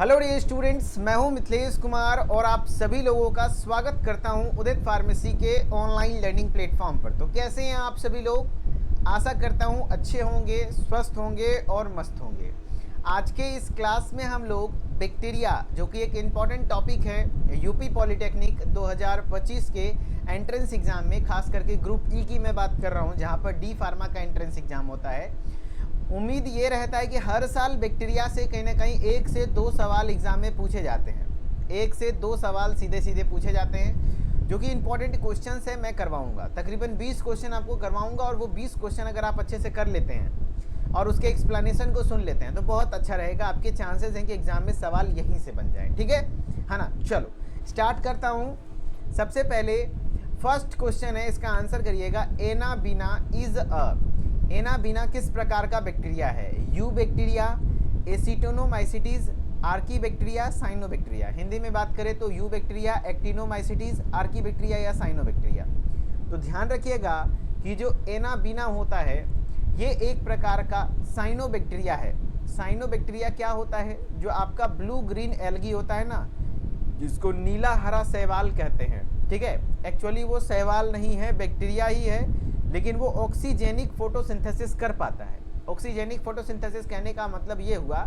Hello dear students, मैं हूं मिथिलेश कुमार और आप सभी लोगों का स्वागत करता हूं उदित फार्मेसी के ऑनलाइन लर्निंग प्लेटफॉर्म पर। तो कैसे हैं आप सभी लोग? आशा करता हूं अच्छे होंगे, स्वस्थ होंगे और मस्त होंगे। आज के इस क्लास में हम लोग बैक्टीरिया, जो कि एक इम्पॉर्टेंट टॉपिक है यूपी पॉलिटेक्निक 2025 के एंट्रेंस एग्ज़ाम में, खास करके ग्रुप ई की मैं बात कर रहा हूं, जहां पर डी फार्मा का एंट्रेंस एग्ज़ाम होता है। उम्मीद ये रहता है कि हर साल बैक्टीरिया से कहीं ना कहीं 1 से 2 सवाल एग्ज़ाम में पूछे जाते हैं। 1 से 2 सवाल सीधे सीधे पूछे जाते हैं, जो कि इंपॉर्टेंट क्वेश्चन है। मैं करवाऊंगा तकरीबन 20 क्वेश्चन आपको करवाऊंगा, और वो 20 क्वेश्चन अगर आप अच्छे से कर लेते हैं और उसके एक्सप्लेनेशन को सुन लेते हैं तो बहुत अच्छा रहेगा। आपके चांसेस हैं कि एग्ज़ाम में सवाल यहीं से बन जाए। ठीक है ना? चलो स्टार्ट करता हूँ। सबसे पहले फर्स्ट क्वेश्चन है, इसका आंसर करिएगा। एनाबीना इज अ, एनाबीना किस प्रकार का बैक्टीरिया है? Eubacteria, actinomycetes, archaebacteria, cyanobacteria. Hindi में बात करें तो यू बैक्टीरिया, एक्टिनोमाइसिटीज, आर्कीबैक्टीरिया या साइनोबैक्टीरिया। तो ध्यान रखिएगा कि जो एनाबीना होता है ये एक प्रकार का साइनोबैक्टीरिया है। साइनोबैक्टीरिया क्या होता है? जो आपका ब्लू ग्रीन एल्गी होता है ना, जिसको नीला हरा शैवाल कहते हैं। ठीक है, एक्चुअली वो शैवाल नहीं है, बैक्टीरिया ही है, लेकिन वो ऑक्सीजेनिक फोटोसिंथेसिस कर पाता है। ऑक्सीजेनिक फोटोसिंथेसिस कहने का मतलब ये हुआ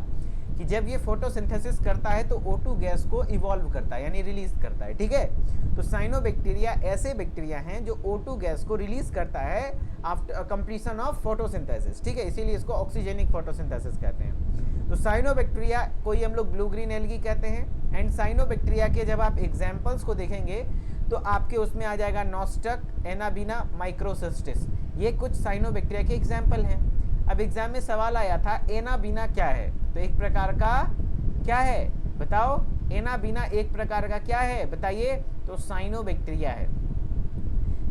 कि जब ये फोटोसिंथेसिस करता है तो O2 गैस को इवॉल्व करता है, यानी रिलीज करता है। ठीक है, तो साइनोबैक्टीरिया ऐसे बैक्टीरिया हैं जो O2 गैस को रिलीज करता है आफ्टर कंप्लीशन ऑफ फोटोसिंथेसिस। ठीक है, इसीलिए इसको ऑक्सीजेनिक फोटोसिंथेसिस कहते हैं। तो साइनोबैक्टीरिया को ही हम लोग ब्लू ग्रीन एल्गी कहते हैं। एंड साइनोबैक्टीरिया के जब आप एग्जाम्पल्स को देखेंगे तो आपके उसमें आ जाएगा नॉस्टक, एनाबीना, माइक्रोसिस्टिस। ये कुछ साइनोबैक्टीरिया के एग्जाम्पल हैं। अब एग्जाम में सवाल आया था एनाबीना क्या है, तो एक प्रकार का क्या है बताओ? एनाबीना एक प्रकार का क्या है बताइए? तो साइनोबैक्टीरिया है।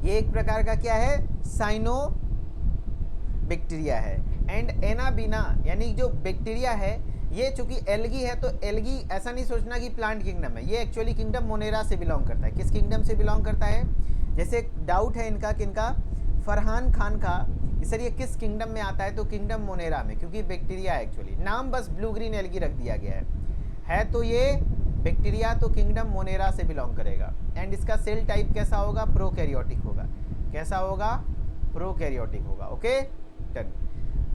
ये एक प्रकार का क्या है? साइनो बैक्टीरिया है। एंड एनाबीना यानी जो बैक्टीरिया है ये चूंकि एल्गी है, तो एल्गी ऐसा नहीं सोचना कि प्लांट किंगडम है, ये एक्चुअली किंगडम मोनेरा से बिलोंग करता है। किस किंगडम से बिलोंग करता है? जैसे डाउट है इनका किनका, फरहान खान का, सर ये किस किंगडम में आता है? तो किंगडम मोनेरा में, क्योंकि बैक्टीरिया है एक्चुअली, नाम बस ब्लू ग्रीन एल्गी रख दिया गया है तो ये बैक्टीरिया तो किंगडम मोनेरा से बिलोंग करेगा। एंड इसका सेल टाइप कैसा होगा? प्रोकैरियोटिक होगा। कैसा होगा? प्रोकैरियोटिक होगा। Okay done.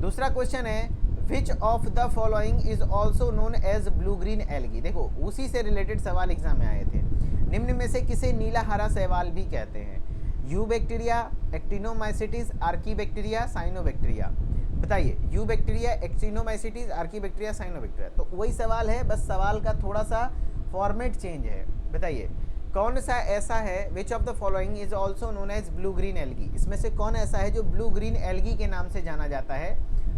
दूसरा क्वेश्चन है, which of the following is also known as blue green algae. देखो उसी से रिलेटेड सवाल एग्जाम में आए थे। निम्न में से किसे नीला हरा शैवाल भी कहते हैं? Eubacteria, actinomycetes, archaebacteria, cyanobacteria. बताइए, eubacteria, actinomycetes, archaebacteria, cyanobacteria. तो वही सवाल है, बस सवाल का थोड़ा सा फॉर्मेट चेंज है। बताइए कौन सा ऐसा है, which of the following is also known as blue green algae. इसमें से कौन ऐसा है जो ब्लू ग्रीन एल्गी के नाम से जाना जाता है?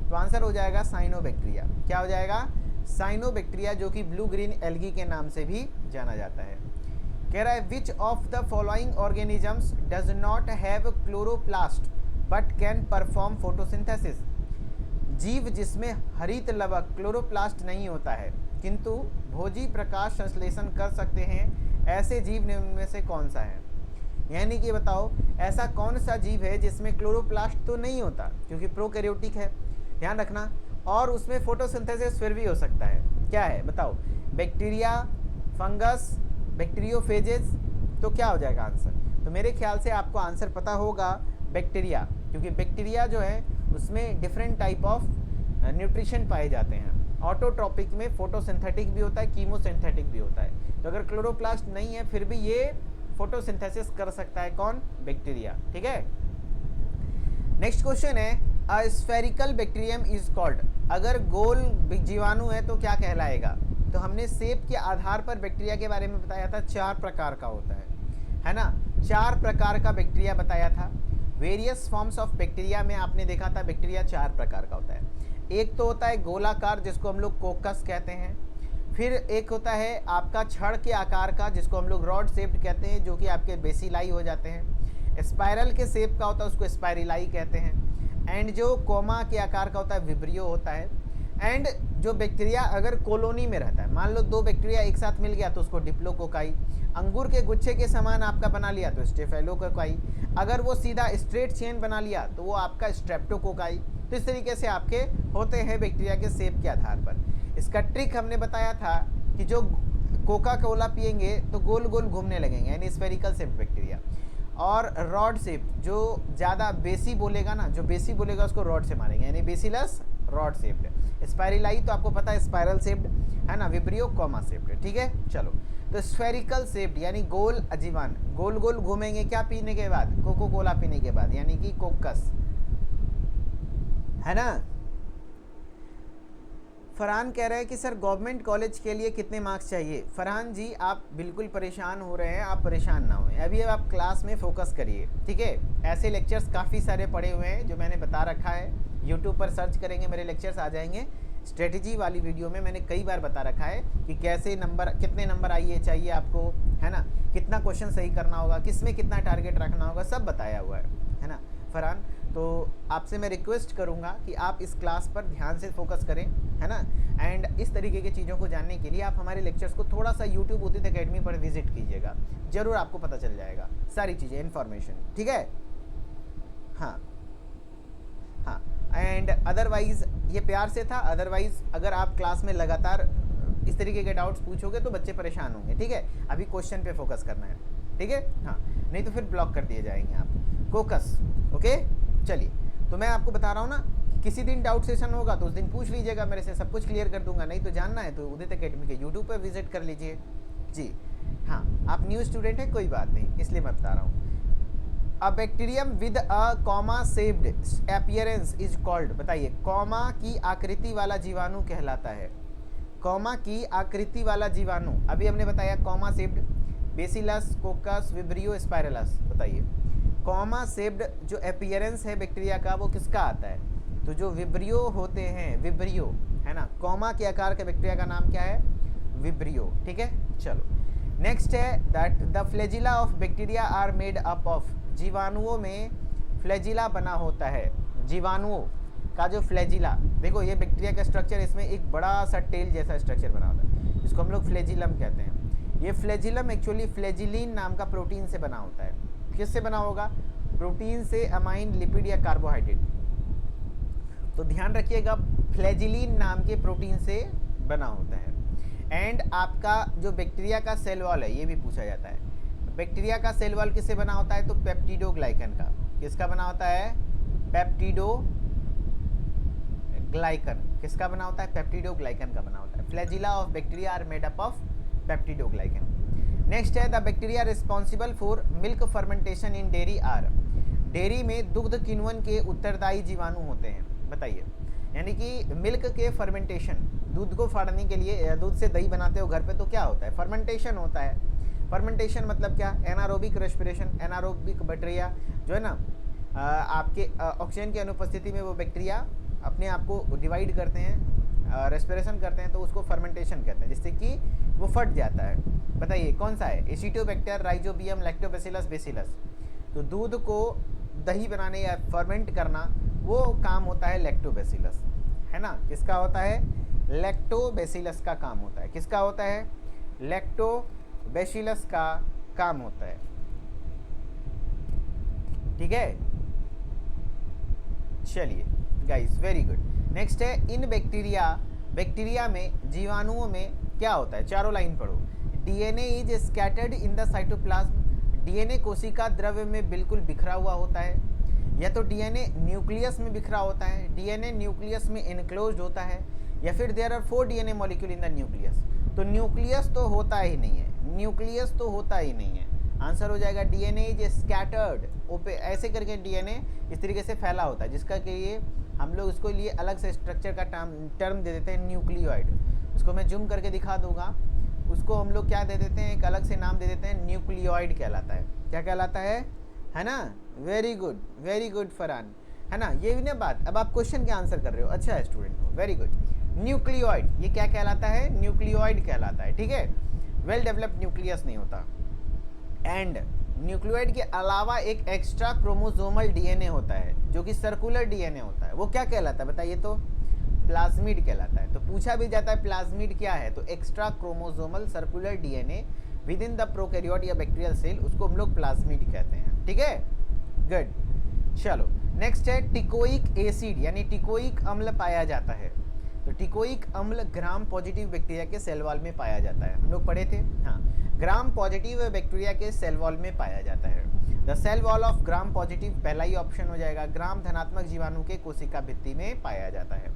तो आंसर हो जाएगा साइनोबैक्टीरिया। क्या हो जाएगा? साइनोबैक्टीरिया, जो कि ब्लू ग्रीन एल्गी के नाम से भी जाना जाता है। कह रहा है which of the following organisms does not have chloroplast but can perform photosynthesis. जीव जिसमें हरित लवक क्लोरोप्लास्ट नहीं होता है किंतु भोजी प्रकाश संश्लेषण कर सकते हैं, ऐसे जीव निम्न में से कौन सा है? यानी कि बताओ ऐसा कौन सा जीव है जिसमें क्लोरोप्लास्ट तो नहीं होता, क्योंकि प्रोकैरियोटिक है, ध्यान रखना, और उसमें फोटोसिंथेसिस फिर भी हो सकता है। क्या है बताओ? Bacteria, fungus, bacteriophages. तो क्या हो जाएगा आंसर? तो मेरे ख्याल से आपको आंसर पता होगा बैक्टीरिया, क्योंकि बैक्टीरिया जो है उसमें डिफरेंट टाइप ऑफ न्यूट्रिशन पाए जाते हैं। ऑटोट्रॉपिक में फोटोसिंथेटिक भी होता है, कीमोसिंथेटिक भी होता है। तो अगर क्लोरोप्लास्ट नहीं है फिर भी ये फोटोसिंथेसिस कर सकता है। कौन? बैक्टीरिया। ठीक है, नेक्स्ट क्वेश्चन है, a spherical bacterium is called. अगर गोल जीवाणु है तो क्या कहलाएगा? तो हमने शेप के आधार पर बैक्टीरिया के बारे में बताया था, 4 प्रकार का होता है ना? 4 प्रकार का बैक्टीरिया बताया था। वेरियस फॉर्म्स ऑफ बैक्टीरिया में आपने देखा था बैक्टीरिया 4 प्रकार का होता है। एक तो होता है गोलाकार, जिसको हम लोग कोकस कहते हैं। फिर एक होता है आपका छड़ के आकार का, जिसको हम लोग रॉड शेप्ड कहते हैं, जो कि आपके बेसिलाई हो जाते हैं। स्पाइरल के शेप का होता है, उसको स्पाइरिलाई कहते हैं। एंड जो कोमा के आकार का होता है विब्रियो होता है। एंड जो बैक्टीरिया अगर कॉलोनी में रहता है, मान लो 2 बैक्टीरिया एक साथ मिल गया तो उसको डिप्लोकोकाई। अंगूर के गुच्छे के समान आपका बना लिया तो स्टेफेलोकोकाई। अगर वो सीधा स्ट्रेट चेन बना लिया तो वो आपका स्ट्रेप्टोकोकाई। तो इस तरीके से आपके होते हैं बैक्टीरिया के शेप के आधार पर। इसका ट्रिक हमने बताया था कि जो कोका कोला पिएंगे तो गोल गोल घूमने लगेंगे, यानी स्फेरिकल शेप बैक्टीरिया। और रॉड शेप, जो ज़्यादा बेसी बोलेगा ना, जो बेसी बोलेगा उसको रॉड से मारेंगे, यानी बेसिलस रॉड शेप्ड। स्पाइरलाई तो आपको पता है स्पाइरल शेप्ड है ना, विब्रियो कॉमा शेप्ड। ठीक है, चलो तो स्फेरिकल शेप्ड यानी गोल अजीवान, गोल गोल घूमेंगे क्या पीने के बाद, कोको कोला पीने के बाद, यानी कि कोकस, है ना। फरहान कह रहे हैं कि सर गवर्नमेंट कॉलेज के लिए कितने मार्क्स चाहिए। फरहान जी आप बिल्कुल परेशान हो रहे हैं, आप परेशान ना हों, अभी आप क्लास में फोकस करिए, ठीक है। ऐसे लेक्चर्स काफ़ी सारे पड़े हुए हैं जो मैंने बता रखा है, यूट्यूब पर सर्च करेंगे मेरे लेक्चर्स आ जाएंगे। स्ट्रेटजी वाली वीडियो में मैंने कई बार बता रखा है कि कैसे नंबर, कितने नंबर आइए चाहिए आपको, है ना, कितना क्वेश्चन सही करना होगा, किस में कितना टारगेट रखना होगा, सब बताया हुआ है ना फरहान। तो आपसे मैं रिक्वेस्ट करूंगा कि आप इस क्लास पर ध्यान से फोकस करें, है ना। एंड इस तरीके की चीज़ों को जानने के लिए आप हमारे लेक्चर्स को थोड़ा सा यूट्यूब उदित एकेडमी पर विजिट कीजिएगा, ज़रूर आपको पता चल जाएगा सारी चीज़ें, इन्फॉर्मेशन, ठीक है। हाँ हाँ, एंड अदरवाइज़ ये प्यार से था, अदरवाइज़ अगर आप क्लास में लगातार इस तरीके के डाउट्स पूछोगे तो बच्चे परेशान होंगे, ठीक है। अभी क्वेश्चन पे फोकस करना है, ठीक है। हाँ, नहीं तो फिर ब्लॉक कर दिए जाएंगे आप। कोकस, ओके। चलिए, तो मैं आपको बता रहा हूँ ना, किसी दिन डाउट सेशन होगा तो उस दिन पूछ लीजिएगा मेरे से, सब कुछ क्लियर कर दूंगा। नहीं तो जानना है तो उदित एकेडमी के यूट्यूब पर विजिट कर लीजिए जी। हाँ, आप न्यू स्टूडेंट हैं, कोई बात नहीं, इसलिए मैं बता रहा हूँ। अ bacterium with a comma shaped appearance is called, बताइए, कॉमा की आकृति वाला जीवाणु कहलाता है। कॉमा की आकृति वाला जीवाणु, अभी हमने बताया comma shaped, bacillus, coccus, vibrio, spirillus. बताइए, कॉमा शेप्ड जो अपीयरेंस है बैक्टीरिया का वो किसका आता है, तो जो विब्रियो होते हैं, विब्रियो, है ना, कॉमा के आकार के बैक्टीरिया का नाम क्या है, विब्रियो, ठीक है। चलो नेक्स्ट है that the flagella of bacteria are made up of, जीवाणुओं में फ्लैजिला बना होता है। जीवाणुओं का जो फ्लैजिला, देखो ये बैक्टीरिया का स्ट्रक्चर, इसमें एक बड़ा सा टेल जैसा स्ट्रक्चर बना होता है, जिसको हम लोग फ्लैजिलम कहते हैं। ये फ्लैजिलम एक्चुअली फ्लैजिलिन नाम का प्रोटीन से बना होता है। किससे बना होगा, प्रोटीन से, अमाइन, लिपिड या कार्बोहाइड्रेट। तो ध्यान रखिएगा, फ्लैजिलिन नाम के प्रोटीन से बना होता है। एंड आपका जो बैक्टीरिया का सेल वॉल है, ये भी पूछा जाता है, बैक्टीरिया का सेल वॉल किससे बना होता है, तो पेप्टिडोग्लाइकन का। किसका बना होता है, पेप्टिडोग्लाइकन। किसका बना होता है, पेप्टिडोग्लाइकन का बना होता है। Flagella of bacteria are made up of peptidoglycan. Next है the bacteria responsible for milk fermentation in dairy are, dairy में दुग्ध किण्वन के उत्तरदायी जीवाणु होते हैं। बताइए, यानी कि मिल्क के फर्मेंटेशन, दूध को फाड़ने के लिए, दूध से दही बनाते हो घर पे तो क्या होता है, फर्मेंटेशन होता है। फर्मेंटेशन मतलब क्या, एनारोबिक रेस्पिरेशन, एनारोबिक बैक्टीरिया जो है ना, आपके ऑक्सीजन की अनुपस्थिति में वो बैक्टीरिया अपने आप को डिवाइड करते हैं, रेस्पिरेशन करते हैं, तो उसको फर्मेंटेशन कहते हैं, जिससे कि वो फट जाता है। बताइए कौन सा है, एसिटोबैक्टर, राइजोबियम, लैक्टोबैसिलस, बेसिलस। तो दूध को दही बनाने या फर्मेंट करना वो काम होता है लैक्टोबैसिलस, है ना। किसका होता है, लैक्टोबैसिलस का काम होता है। किसका होता है, लैक्टोबैसिलस का काम होता है, ठीक है। चलिए गाइस, वेरी गुड। नेक्स्ट है इन बैक्टीरिया, बैक्टीरिया में, जीवाणुओं में क्या होता है, चारों लाइन पढ़ो। DNA is scattered in the cytoplasm, DNA कोशिका द्रव्य में बिल्कुल बिखरा हुआ होता है, या तो डीएनए न्यूक्लियस में बिखरा होता है, डीएनए न्यूक्लियस में इनक्लोज्ड होता है, या फिर there are 4 DNA molecule in the nucleus. तो न्यूक्लियस तो होता ही नहीं है, न्यूक्लियस तो होता ही नहीं है। आंसर हो जाएगा डीएनए इज स्कैटर्ड, ऐसे करके डीएनए इस तरीके से फैला होता है, जिसका के लिए हम लोग इसको लिए अलग से स्ट्रक्चर का टर्म दे देते हैं, न्यूक्लियोइड। उसको मैं जूम करके दिखा दूंगा, उसको हम लोग क्या दे देते हैं, एक अलग से नाम दे देते हैं, न्यूक्लियोइड कहलाता है। क्या कहलाता है ना। वेरी गुड फरहान, है ना। ये भी ना बात, अब आप क्वेश्चन के आंसर कर रहे हो, अच्छा है स्टूडेंट हो, वेरी गुड। न्यूक्लियोइड, ये क्या कहलाता है, न्यूक्लियोइड कहलाता है, ठीक है। वेल डेवलप्ड न्यूक्लियस नहीं होता। एंड न्यूक्लियोइड के अलावा एक एक्स्ट्रा क्रोमोसोमल डीएनए होता है, जो कि सर्कुलर डीएनए होता है, वो क्या कहलाता है बताइए, तो प्लाज्मिड कहलाता है। तो पूछा भी जाता है प्लाज्मिड क्या है, तो extra chromosomal circular DNA with in the prokaryote या बैक्टीरियल सेल, उसको हम लोग प्लाज्मिड कहते हैं, ठीक है। गुड, चलो नेक्स्ट है टिकोइक एसिड, यानी टिकोइक अम्ल पाया जाता है। तो टिकोइक अम्ल ग्राम पॉजिटिव बैक्टीरिया के सेल वॉल में पाया जाता है, हम लोग पढ़े थे। हाँ, ग्राम पॉजिटिव बैक्टीरिया के सेल वॉल में पाया जाता है। The cell wall of gram positive पहला ही ऑप्शन हो जाएगा। ग्राम धनात्मक जीवाणु के कोशिका भित्ति में पाया जाता है।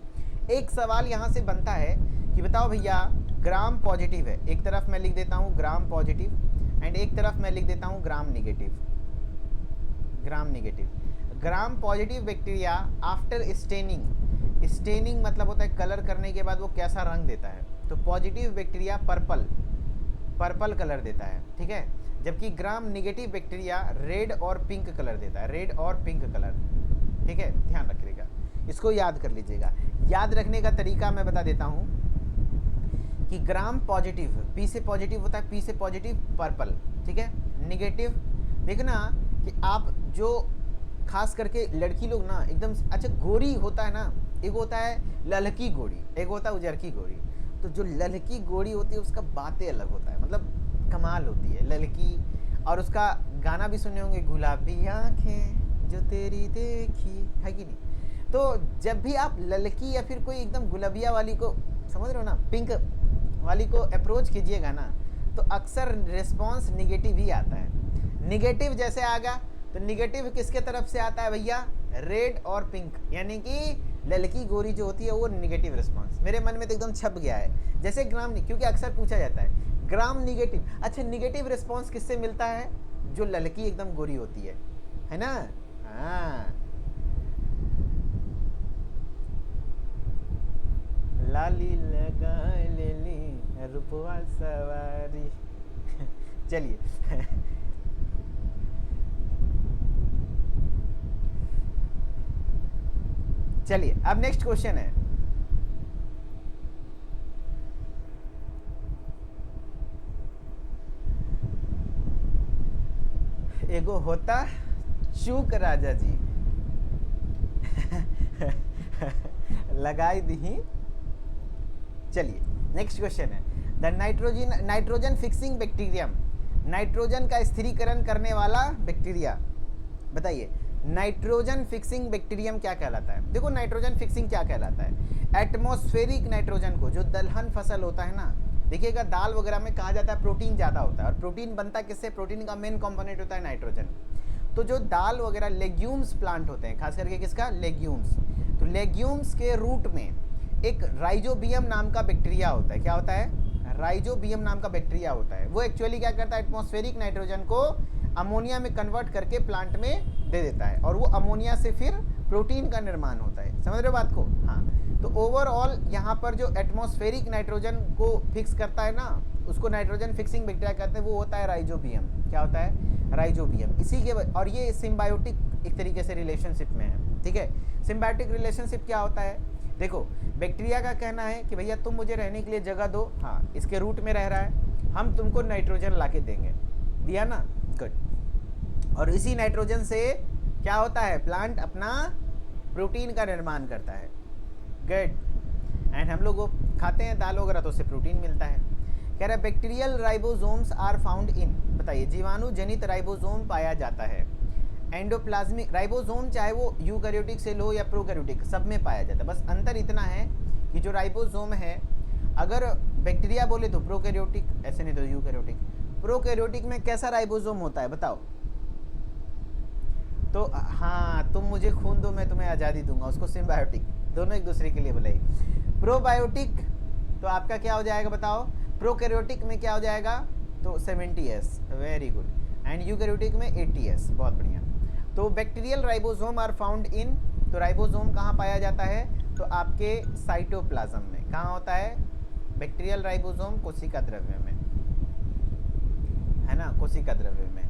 एक सवाल यहाँ से बनता है कि बताओ भैया, ग्राम पॉजिटिव है, एक तरफ मैं लिख देता हूँ ग्राम पॉजिटिव एंड एक तरफ मैं लिख देता हूँ ग्राम निगेटिव। ग्राम निगेटिव, ग्राम positive bacteria after staining, staining मतलब होता है कलर करने के बाद वो कैसा रंग देता है, तो पॉजिटिव बैक्टीरिया पर्पल कलर देता है, ठीक है। जबकि ग्राम निगेटिव बैक्टीरिया रेड और पिंक कलर देता है, रेड और पिंक कलर, ठीक है, ध्यान रखिएगा, इसको याद कर लीजिएगा। याद रखने का तरीका मैं बता देता हूँ कि ग्राम पॉजिटिव, पी से पॉजिटिव होता है, पी से पॉजिटिव पर्पल, ठीक है। निगेटिव, देखना कि आप जो खास करके लड़की लोग ना एकदम अच्छा गोरी होता है ना, एक होता है ललकी गोरी, एक होता है उजरकी गोरी। तो जो ललकी गोरी होती है उसका बातें अलग होता है, मतलब कमाल होती है ललकी। और उसका गाना भी सुने होंगे, गुलाबी आँखें जो तेरी देखी, है कि नहीं। तो जब भी आप ललकी या फिर कोई एकदम गुलाबिया वाली को, समझ रहे हो ना, पिंक वाली को अप्रोच कीजिएगा ना, तो अक्सर रिस्पॉन्स निगेटिव ही आता है। निगेटिव जैसे आएगा तो निगेटिव किसके तरफ से आता है भैया, रेड और पिंक, यानी कि ललकी गोरी जो होती है वो निगेटिव रिस्पॉन्स। मेरे मन में तो एकदम छप गया है, जैसे ग्राम, क्योंकि अक्सर पूछा जाता है ग्राम निगेटिव, अच्छा निगेटिव रिस्पॉन्स किससे मिलता है, जो ललकी एकदम गोरी होती है ना। हाँ, लाली लगा लेली रूपवा सवारी चलिए चलिए अब नेक्स्ट क्वेश्चन है, एगो होता चूक राजा जी लगाई दी। चलिए नेक्स्ट क्वेश्चन है, the nitrogen fixing bacterium, nitrogen का स्थिरीकरण करने वाला बैक्टीरिया, बताइए नाइट्रोजन फिक्सिंग बैक्टीरियम क्या कहलाता है। देखो नाइट्रोजन फिक्सिंग क्या कहलाता है, एटमॉस्फेरिक नाइट्रोजन को, जो दलहन फसल होता है ना, देखिएगा दाल वगैरह में कहा जाता है प्रोटीन ज़्यादा होता है, और प्रोटीन बनता है किससे, प्रोटीन का मेन कंपोनेंट होता है नाइट्रोजन। तो जो दाल वगैरह लेग्यूम्स प्लांट होते हैं, खास करके किसका, लेग्यूम्स, तो लेग्यूम्स के रूट में एक राइजोबियम नाम का बैक्टीरिया होता है। क्या होता है, राइजोबियम नाम का बैक्टीरिया होता है। वो एक्चुअली क्या करता है, एटमॉस्फेरिक नाइट्रोजन को अमोनिया में कन्वर्ट करके प्लांट में दे देता है, और वो अमोनिया से फिर प्रोटीन का निर्माण होता है। समझ रहे हो बात को। हाँ, तो ओवरऑल यहाँ पर जो एटमॉस्फेरिक नाइट्रोजन को फिक्स करता है ना, उसको नाइट्रोजन फिक्सिंग बैक्टीरिया कहते हैं, वो होता है राइजोबियम। क्या होता है, राइजोबियम। इसी के, और ये सिम्बायोटिक एक तरीके से रिलेशनशिप में है, ठीक है। सिम्बायोटिक रिलेशनशिप क्या होता है, देखो बैक्टीरिया का कहना है कि भैया तुम मुझे रहने के लिए जगह दो, हाँ इसके रूट में रह रहा है, हम तुमको नाइट्रोजन ला के देंगे, दिया ना, गुड। और इसी नाइट्रोजन से क्या होता है, प्लांट अपना प्रोटीन का निर्माण करता है, गुड। एंड हम लोग वो खाते हैं दाल वगैरह, तो उससे प्रोटीन मिलता है। कह रहा है bacterial ribosomes are found in, बताइए जीवाणु जनित राइबोसोम पाया जाता है एंडोप्लाज्मिक राइबोसोम, चाहे वो यूकैरियोटिक सेल हो या प्रोकैरियोटिक, सब में पाया जाता है। बस अंतर इतना है कि जो राइबोसोम है, अगर बैक्टीरिया बोले तो प्रोकैरियोटिक, ऐसे नहीं तो यूकैरियोटिक। प्रोकैरियोटिक में कैसा राइबोसोम होता है बताओ, तो हाँ तुम मुझे खून दो मैं तुम्हें आज़ादी दूंगा, उसको सिम्बायोटिक, दोनों एक दूसरे के लिए बुलाई। प्रोबायोटिक तो आपका क्या हो जाएगा बताओ, प्रोकैरियोटिक में क्या हो जाएगा, तो 70S, very good. And eukaryotic में 80S, बहुत बढ़िया। तो bacterial ribosome are found in, तो राइबोसोम कहाँ पाया जाता है, तो आपके साइटोप्लाज्म में। कहाँ होता है बैक्टीरियल राइबोसोम, कोशिका द्रव्य में, है ना, कोशिका द्रव्य में।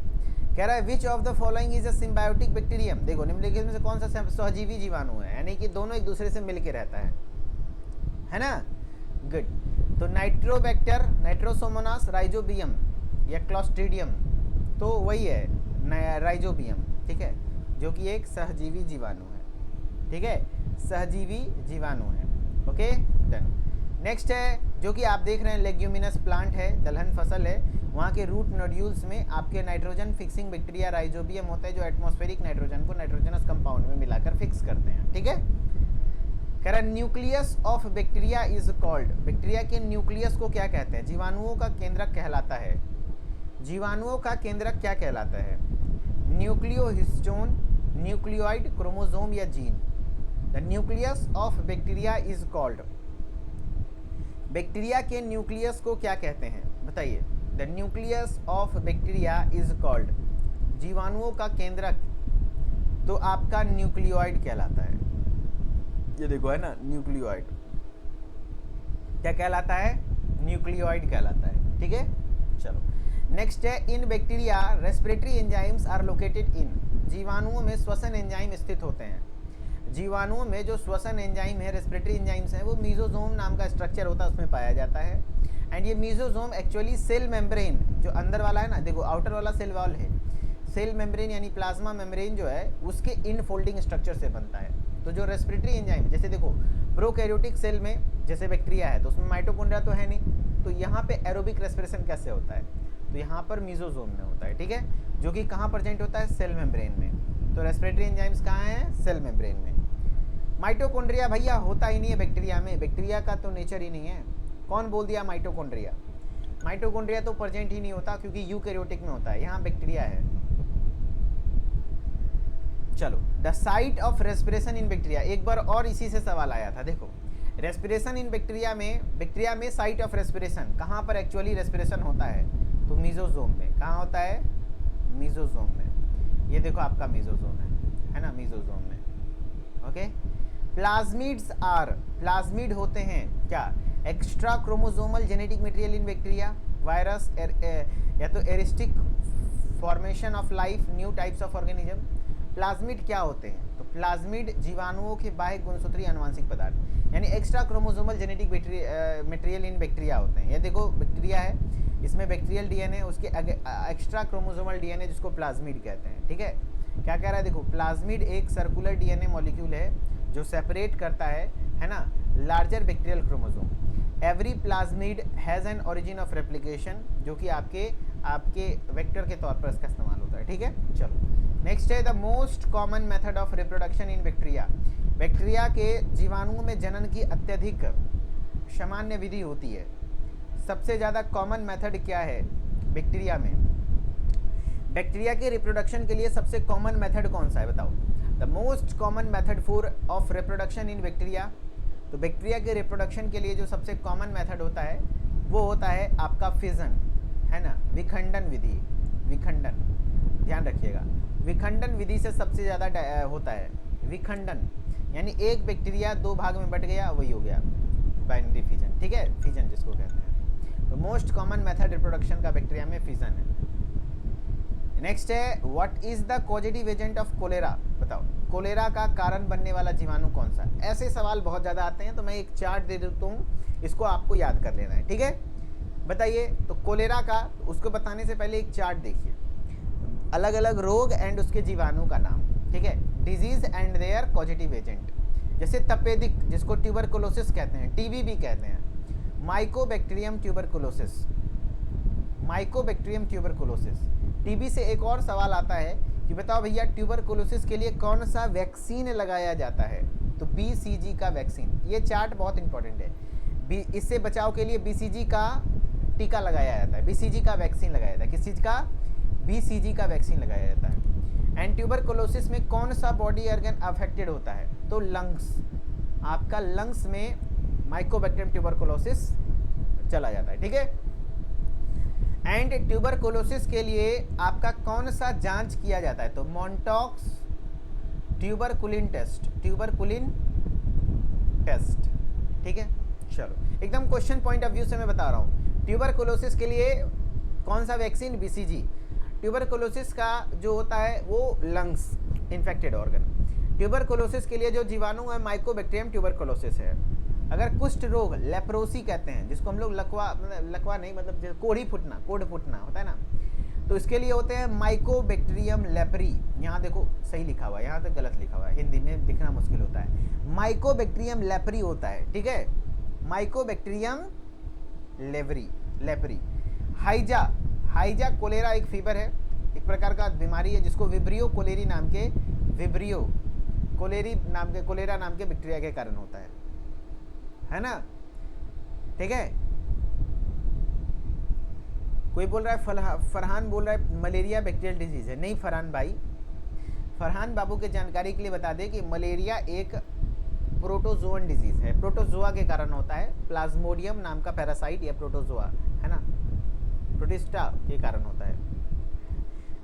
कह रहा है which of the following is a symbiotic bacterium, देखो निम्नलिखित में से कौन सा सहजीवी जीवाणु है, यानी कि दोनों एक दूसरे से मिलके रहता है ना, गुड। तो नाइट्रोबैक्टर, नाइट्रोसोमोनास, राइजोबियम या क्लॉस्ट्रीडियम, तो वही है राइजोबियम, ठीक है, जो कि एक सहजीवी जीवाणु है, ठीक है, सहजीवी जीवाणु है, ओके डन। नेक्स्ट है जो कि आप देख रहे हैं लेग्यूमिनस प्लांट है, दलहन फसल है, वहाँ के रूट नोड्यूल्स में आपके नाइट्रोजन फिक्सिंग बैक्टीरिया राइजोबियम होता है, जो एटमॉस्फेरिक नाइट्रोजन को नाइट्रोजनस कंपाउंड में मिलाकर फिक्स करते हैं, ठीक है। कह रहा nucleus of bacteria is called, bacteria के न्यूक्लियस को क्या कहते हैं? जीवाणुओं का केंद्रक कहलाता है। जीवाणुओं का केंद्रक क्या कहलाता है? न्यूक्लियोहिस्टोन, न्यूक्लियोइड, क्रोमोसोम या gene. The nucleus of bacteria is called, bacteria के न्यूक्लियस को क्या कहते हैं बताइए? The nucleus of bacteria is called, जीवाणुओं का केंद्रक तो आपका न्यूक्लियोइड कहलाता है। ये देखो है ना, न्यूक्लियोइड क्या कहलाता है? न्यूक्लियोइड कहलाता है। ठीक है, चलो नेक्स्ट है, in bacteria respiratory enzymes are located in, जीवाणुओं में श्वसन एंजाइम स्थित होते हैं। जीवाणुओं में जो श्वसन एंजाइम है, रेस्पिरेटरी एंजाइम्स हैं, वो मीजोजोम नाम का स्ट्रक्चर होता है, उसमें पाया जाता है। एंड ये मीजोजोम एक्चुअली सेल मेम्ब्रेन, जो अंदर वाला है ना, देखो आउटर वाला सेल वॉल है, सेल मेम्ब्रेन यानी प्लाज्मा मेम्ब्रेन जो है उसके इनफोल्डिंग स्ट्रक्चर से बनता है। तो जो रेस्पिरेटरी एंजाइम, जैसे देखो प्रोकैरियोटिक सेल में जैसे बैक्टीरिया है तो उसमें माइटोकॉन्ड्रिया तो है नहीं, तो यहाँ पे एरोबिक रेस्पिरेशन कैसे होता है? तो यहाँ पर मीजोजोम में होता है। ठीक है, जो कि कहाँ प्रेजेंट होता है? सेल मेम्ब्रेन में। तो रेस्पिरेटरी एंजाइम्स कहाँ हैं? सेल मेम्ब्रेन में। माइटोकॉन्ड्रिया भैया होता ही नहीं है बैक्टीरिया में, बैक्टीरिया का तो नेचर ही नहीं है। कौन बोल दिया माइटोकॉन्ड्रिया? माइटोकॉन्ड्रिया तो प्रेजेंट ही नहीं होता क्योंकि यूकैरियोटिक में होता है, यहाँ बैक्टीरिया है। चलो, the site of respiration in bacteria, एक बार और इसी से सवाल आया था। देखो रेस्पिरेशन इन बैक्टीरिया में साइट ऑफ रेस्पिरेशन कहाँ पर एक्चुअली रेस्पिरेशन होता है? तो मीजोजोम में। कहाँ होता है? मीजोजोम में। ये देखो आपका मीजोजोम है ना, मीजोजोम में। ओके, प्लाज्मिड्स आर, प्लाज्मिड होते हैं क्या? Extra chromosomal genetic material in bacteria, virus या तो एरिस्टिक formation of life, new types of organism. Plasmid क्या होते हैं? तो प्लाज्मिड जीवाणुओं के बाह्य गुणसूत्रीय आनुवंशिक पदार्थ, यानी extra chromosomal genetic material in bacteria होते हैं। ये देखो बैक्टीरिया है, इसमें बैक्टीरियल डीएनए, उसके एक्स्ट्रा क्रोमोसोमल डीएनए जिसको प्लाज्मिड कहते हैं। ठीक है, क्या कह रहा है? देखो प्लाज्मिड एक सर्कुलर डीएनए मॉलिक्यूल है जो सेपरेट करता है ना, larger bacterial chromosome. Every plasmid has an origin of replication, जो कि आपके वेक्टर के तौर पर इसका इस्तेमाल होता है। ठीक है, चलो नेक्स्ट है, the most common method of reproduction in bacteria, bacteria के जीवाणुओं में जनन की अत्यधिक सामान्य विधि होती है। सबसे ज़्यादा कॉमन मेथड क्या है बैक्टीरिया में? बैक्टीरिया के रिप्रोडक्शन के लिए सबसे कॉमन मेथड कौन सा है बताओ? The most common method for of reproduction in bacteria, तो बैक्टीरिया के रिप्रोडक्शन के लिए जो सबसे कॉमन मेथड होता है वो होता है आपका फिजन, है ना, विखंडन विधि। विखंडन, ध्यान रखिएगा, विखंडन विधि से सबसे ज़्यादा होता है विखंडन, यानी एक बैक्टीरिया दो भाग में बट गया, वही हो गया बाइनरी फिजन। ठीक है, फिजन जिसको कहते हैं। तो मोस्ट कॉमन मेथड रिप्रोडक्शन का बैक्टीरिया में फिजन है। नेक्स्ट है, what is the causative agent of cholera, बताओ कोलेरा का कारण बनने वाला जीवाणु कौन सा? ऐसे सवाल बहुत ज़्यादा आते हैं, तो मैं एक चार्ट दे देता हूँ, इसको आपको याद कर लेना है। ठीक है, बताइए। तो कोलेरा का, उसको बताने से पहले एक चार्ट देखिए, अलग अलग रोग एंड उसके जीवाणु का नाम। ठीक है, disease and their causative agent, जैसे तपेदिक जिसको ट्यूबरकुलोसिस कहते हैं, टीबी भी कहते हैं, Mycobacterium tuberculosis, Mycobacterium tuberculosis. TB से एक और सवाल आता है कि बताओ भैया ट्यूबरकुलोसिस के लिए कौन सा वैक्सीन लगाया जाता है? तो बीसीजी का वैक्सीन। ये चार्ट बहुत इंपॉर्टेंट है। इससे बचाव के लिए बीसीजी का टीका लगाया जाता है, बीसीजी का वैक्सीन लगाया जाता है। किस चीज़ का? बीसीजी का वैक्सीन लगाया जाता है। एंड ट्यूबरकुलोसिस में कौन सा बॉडी ऑर्गन अफेक्टेड होता है? तो लंग्स, आपका लंग्स में माइकोबैक्टीरियम ट्यूबरकुलोसिस चला जाता है। ठीक है, एंड ट्यूबरकुलोसिस के लिए आपका कौन सा जांच किया जाता है? तो Mantoux tuberculin test, tuberculin test. ठीक है, चलो एकदम क्वेश्चन पॉइंट ऑफ व्यू से मैं बता रहा हूँ। ट्यूबरकुलोसिस के लिए कौन सा वैक्सीन? बीसीजी। ट्यूबरकुलोसिस का जो होता है वो लंग्स इन्फेक्टेड ऑर्गन। ट्यूबरकुलोसिस के लिए जो जीवाणु है माइकोबैक्टीरियम ट्यूबरकुलोसिस है। अगर कुष्ठ रोग, लेप्रोसी कहते हैं जिसको हम लोग लकवा नहीं, मतलब कोढ़ी फुटना, कोढ़ फुटना होता है ना, तो इसके लिए होते हैं माइकोबैक्टीरियम लेप्री। यहाँ देखो सही लिखा हुआ है, यहाँ तक गलत लिखा हुआ है, हिंदी में दिखना मुश्किल होता है। माइकोबैक्टीरियम लेप्री होता है। ठीक है, माइकोबैक्टीरियम लेप्री। हाइजा कोलेरा एक फीवर है, एक प्रकार का बीमारी है जिसको विब्रियो कोलेरा नाम के बैक्टीरिया के कारण होता है। है ना, ठीक है। कोई बोल रहा है फरहान बोल रहा है मलेरिया बैक्टीरियल डिजीज है। नहीं फरहान भाई, फरहान बाबू के जानकारी के लिए बता दें कि मलेरिया एक प्रोटोजोअन डिजीज है, प्रोटोजोआ के कारण होता है, प्लाज्मोडियम नाम का पैरासाइट या प्रोटोजोआ है ना, प्रोटिस्टा के कारण होता है।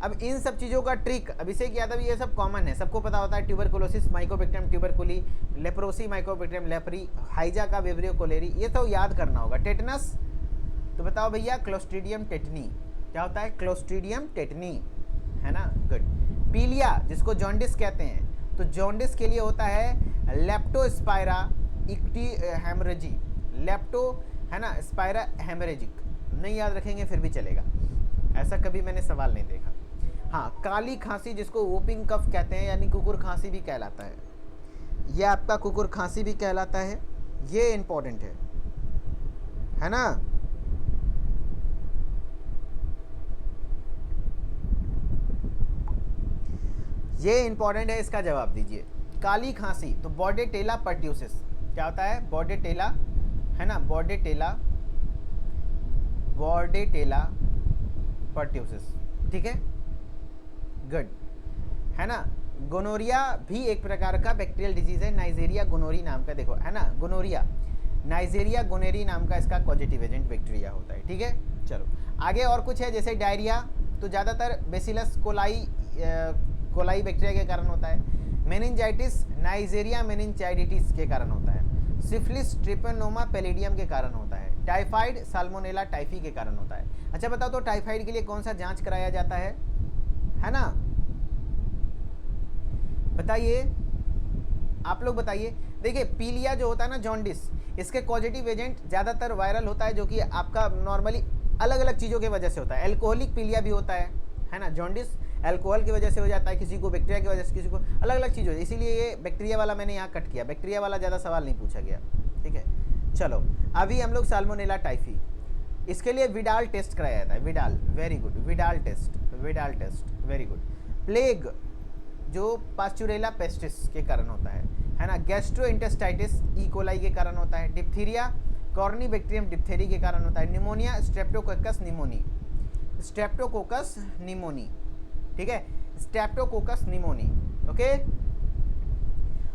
अब इन सब चीज़ों का ट्रिक अभिषेक यादव, ये सब कॉमन है, सबको पता होता है। Tuberculosis mycobacterium tuberculi, leprosy mycobacterium leprae, हाइजा का विब्रियो कोलेरी, ये तो याद करना होगा। टेटनस तो बताओ भैया क्लोस्ट्रीडियम टेटनी, क्या होता है क्लोस्ट्रीडियम टेटनी, है ना, गुड। पीलिया जिसको जॉन्डिस कहते हैं, तो जॉन्डिस के लिए होता है लेप्टोस्पायरा इक्टी हेमरेजी, लेप्टो है ना, स्पायरा हेमरेजिक, नहीं याद रखेंगे फिर भी चलेगा, ऐसा कभी मैंने सवाल नहीं देखा। हाँ, काली खांसी जिसको वोपिंग कफ कहते हैं, यानी कुकुर खांसी भी कहलाता है, ये आपका कुकुर खांसी भी कहलाता है, ये इंपॉर्टेंट है ना। ये इंपॉर्टेंट है, इसका जवाब दीजिए। काली खांसी तो बॉर्डेटेला पर्ट्यूसिस, क्या होता है बॉर्डेटेला, है ना, बॉर्डेटेला पर्ट्यूसिस, ठीक है, गुड, है ना। गोनोरिया भी एक प्रकार का बैक्टीरियल डिजीज है, नाइजेरिया गोनोरी नाम का, देखो है ना, गोनोरिया नाइजेरिया गोनेरी नाम का इसका पॉजिटिव एजेंट बैक्टीरिया होता है, ठीक है। चलो आगे और कुछ है, जैसे डायरिया तो ज़्यादातर बेसिलस कोलाई बैक्टीरिया के कारण होता है। मेनिंजाइटिस नाइजेरिया मेनिंजाइटिस के कारण होता है। सिफिलिस ट्रिपेनोमा पैलिडियम के कारण होता है। टाइफाइड साल्मोनेला टाइफी के कारण होता है। अच्छा बताओ तो टाइफाइड के लिए कौन सा जांच कराया जाता है ना, बताइए आप लोग बताइए। देखिए पीलिया जो होता है ना जॉन्डिस, इसके पॉजिटिव एजेंट ज़्यादातर वायरल होता है, जो कि आपका नॉर्मली अलग अलग चीज़ों की वजह से होता है। एल्कोहलिक पीलिया भी होता है ना, जॉन्डिस अल्कोहल की वजह से हो जाता है, किसी को बैक्टीरिया की वजह से, किसी को अलग अलग चीज़ होती है, इसीलिए ये बैक्टीरिया वाला मैंने यहाँ कट किया, बैक्टीरिया वाला ज़्यादा सवाल नहीं पूछा गया, ठीक है। चलो अभी हम लोग साल्मोनेला टाइफी, इसके लिए विडाल टेस्ट कराया जाता है, Widal, very good, Widal test, very good. Plague जो पास्चुरेला पेस्टिस के कारण होता है ना। गैस्ट्रोइंटेस्टाइटिस ई कोलाई के कारण होता है। डिप्थीरिया कॉर्नी बैक्टीरियम डिप्थेरी के कारण होता है। निमोनिया स्ट्रेप्टोकोकस निमोनी, ठीक है, स्ट्रेप्टोकोकस निमोनी, ओके।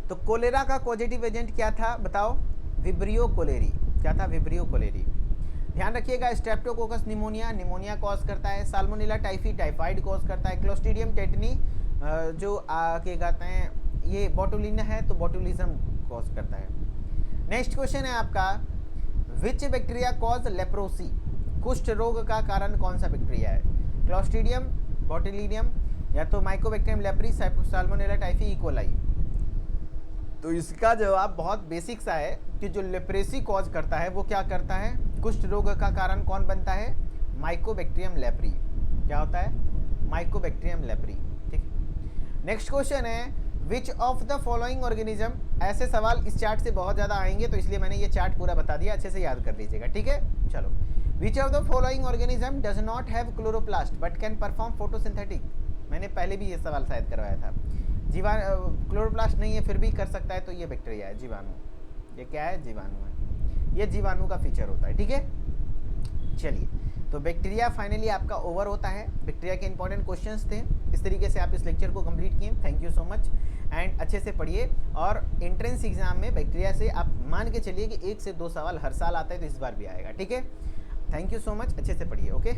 तो कोलेरा का पॉजिटिव एजेंट क्या था बताओ, विब्रियो कोलेरी, क्या था विब्रियो कोलेरी। ध्यान रखिएगा, स्ट्रेप्टोकोकस निमोनिया कॉज करता है। साल्मोनेला टाइफी टाइफाइड कॉज करता है। क्लोस्ट्रीडियम टेटनी जो क्या कहते हैं ये बोटुलिन है, तो बोटुलिज्म कॉज करता है। नेक्स्ट क्वेश्चन है आपका, विच बैक्टीरिया कॉज लेप्रोसी, कुष्ठ रोग का कारण कौन सा बैक्टीरिया है। क्लोस्ट्रीडियम, बोटुलिनियम, या तो Mycobacterium leprae, salmonella typhi, E coli. तो इसका जवाब बहुत बेसिक सा है कि जो लेप्रेसी कॉज करता है वो क्या करता है, कुष्ठ रोग का कारण कौन बनता है, माइकोबैक्टीरियम लेप्री, क्या होता है माइकोबैक्टीरियम लेप्री, ठीक है। नेक्स्ट क्वेश्चन है, which of the following organism, ऐसे सवाल इस चार्ट से बहुत ज़्यादा आएंगे तो इसलिए मैंने ये चार्ट पूरा बता दिया, अच्छे से याद कर लीजिएगा, ठीक है। चलो, विच of the following organism does not have chloroplast but can perform photosynthetic, मैंने पहले भी ये सवाल शायद करवाया था। क्लोरोप्लास्ट नहीं है फिर भी कर सकता है, तो ये बैक्टीरिया है, जीवाणु। ये क्या है, जीवाणु है, ये जीवाणु का फीचर होता है, ठीक है। चलिए, तो बैक्टीरिया फाइनली आपका ओवर होता है। बैक्टीरिया के इंपॉर्टेंट क्वेश्चंस थे, इस तरीके से आप इस लेक्चर को कंप्लीट किए, thank you so much. And अच्छे से पढ़िए, और एंट्रेंस एग्जाम में बैक्टीरिया से आप मान के चलिए कि 1 से 2 सवाल हर साल आता है, तो इस बार भी आएगा, ठीक है। थैंक यू सो मच, अच्छे से पढ़िए, ओके।